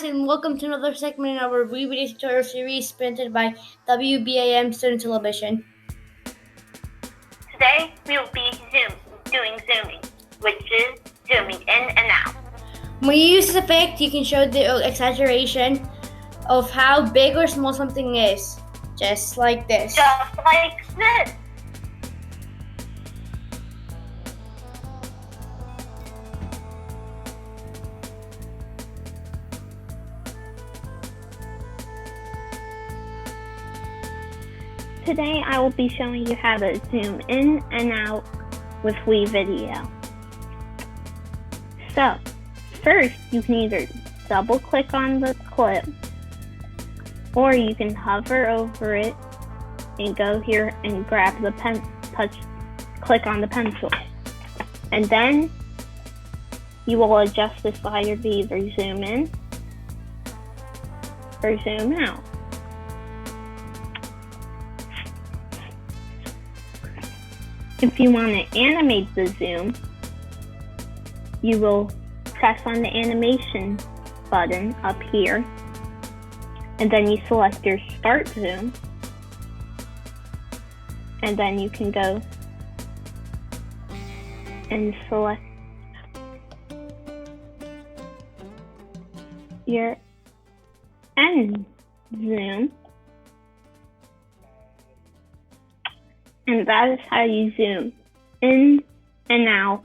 guys, and welcome to another segment in our WeVideo tutorial series presented by WBAM Student Television. Today we will be doing zooming, which is zooming in and out. When you use this effect, you can show the exaggeration of how big or small something is, just like this. Just like this. Today I will be showing you how to zoom in and out with WeVideo. So, first you can either double click on the clip or you can hover over it and go here and grab the click on the pencil. And then you will adjust the slider to either zoom in or zoom out. If you want to animate the zoom, you will press on the animation button up here, and then you select your start zoom, and then you can go and select your end zoom. And that is how you zoom in and out